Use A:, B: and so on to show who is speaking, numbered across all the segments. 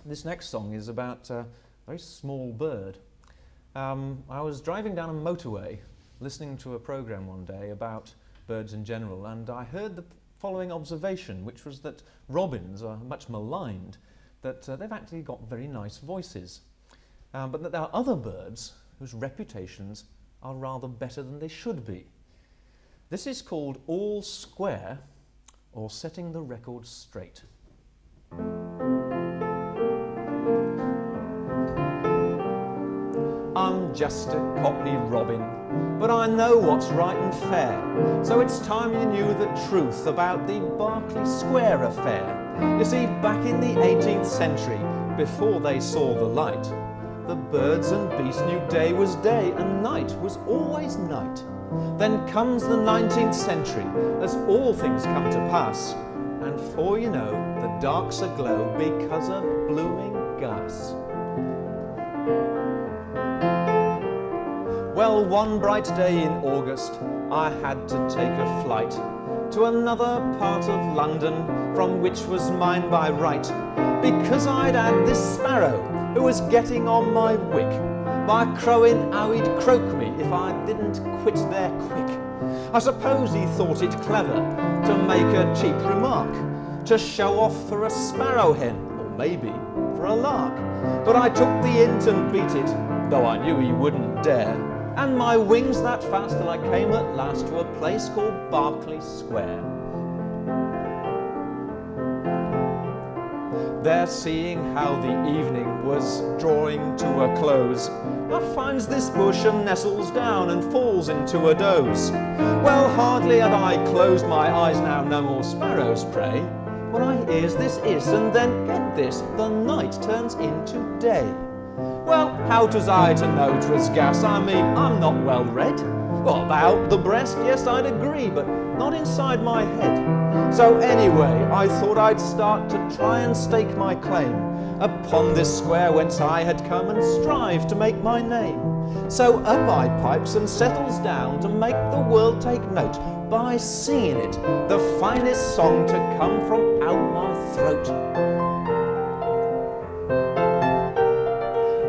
A: This next song is about a very small bird. I was driving down a motorway listening to a program one day about birds in general, and I heard the following observation, which was that robins are much maligned, that they've actually got very nice voices, but that there are other birds whose reputations are rather better than they should be. This is called All Square, or Setting the Record Straight. I'm just a Cockney robin, but I know what's right and fair. So it's time you knew the truth about the Berkeley Square affair. You see, back in the 18th century, before they saw the light, the birds and beasts knew day was day and night was always night. Then comes the 19th century, as all things come to pass, and for you know, the dark's aglow because of blooming gas. Well, one bright day in August, I had to take a flight to another part of London from which was mine by right, because I'd had this sparrow who was getting on my wick by crowing how he'd croak me if I didn't quit there quick. I suppose he thought it clever to make a cheap remark, to show off for a sparrow hen, or maybe for a lark. But I took the hint and beat it, though I knew he wouldn't dare, and my wings that fast till I came at last to a place called Berkeley Square. There, seeing how the evening was drawing to a close, I finds this bush and nestles down and falls into a doze. Well, hardly had I closed my eyes, now no more sparrows pray, when I hears this hiss, and then get this, the night turns into day. Well, how 'twas I to know 'twas gas? I mean, I'm not well read. Well, about the breast, yes, I'd agree, but not inside my head. So anyway, I thought I'd start to try and stake my claim upon this square whence I had come, and strive to make my name. So up I pipes and settles down to make the world take note by singing it, the finest song to come from out my throat.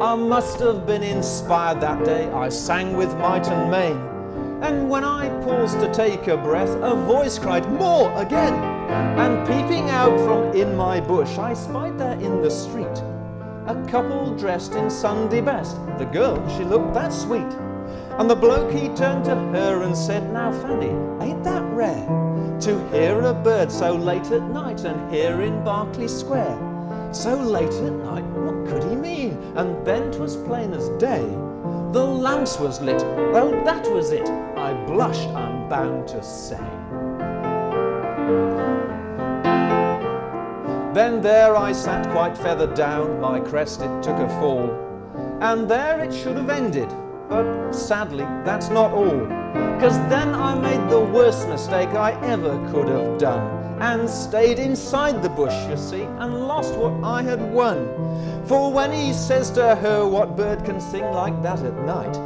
A: I must have been inspired that day, I sang with might and main, and when I paused to take a breath, a voice cried, "More again!" And peeping out from in my bush, I spied there in the street a couple dressed in Sunday best. The girl, she looked that sweet, and the bloke, he turned to her and said, "Now Fanny, ain't that rare, to hear a bird so late at night, and here in Berkeley Square?" So late at night, what could he mean? And then 'twas plain as day, the lamps was lit, well that was it, I blushed, I'm bound to say. Then there I sat quite feathered down, my crest it took a fall, and there it should have ended, but sadly that's not all, 'cause then I made the worst mistake I ever could have done, and stayed inside the bush, you see, and lost what I had won. For when he says to her, "What bird can sing like that at night?"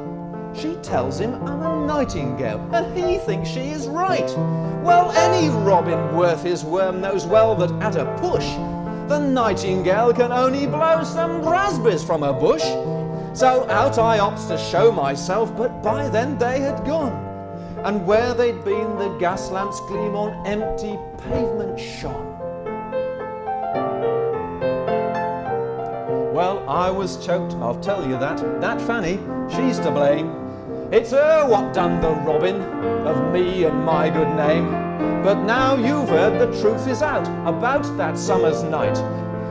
A: she tells him I'm a nightingale, and he thinks she is right. Well, any robin worth his worm knows well that at a push, the nightingale can only blow some raspberries from a bush. So out I opts to show myself, but by then they had gone, and where they'd been the gas lamps gleam on empty pavement shone. Well, I was choked, I'll tell you that. That Fanny, she's to blame. It's her what done the robbing of me and my good name. But now you've heard, the truth is out about that summer's night,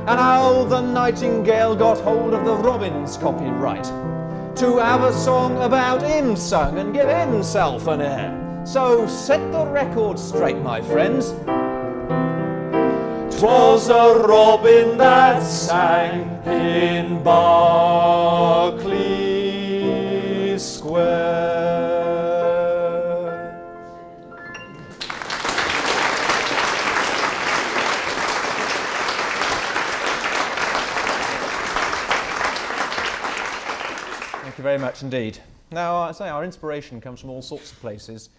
A: and how the nightingale got hold of the robin's copyright to have a song about him sung and give himself an air. So set the record straight, my friends. 'Twas a robin that sang in Berkeley Square. Thank you very much indeed. Now, I say our inspiration comes from all sorts of places.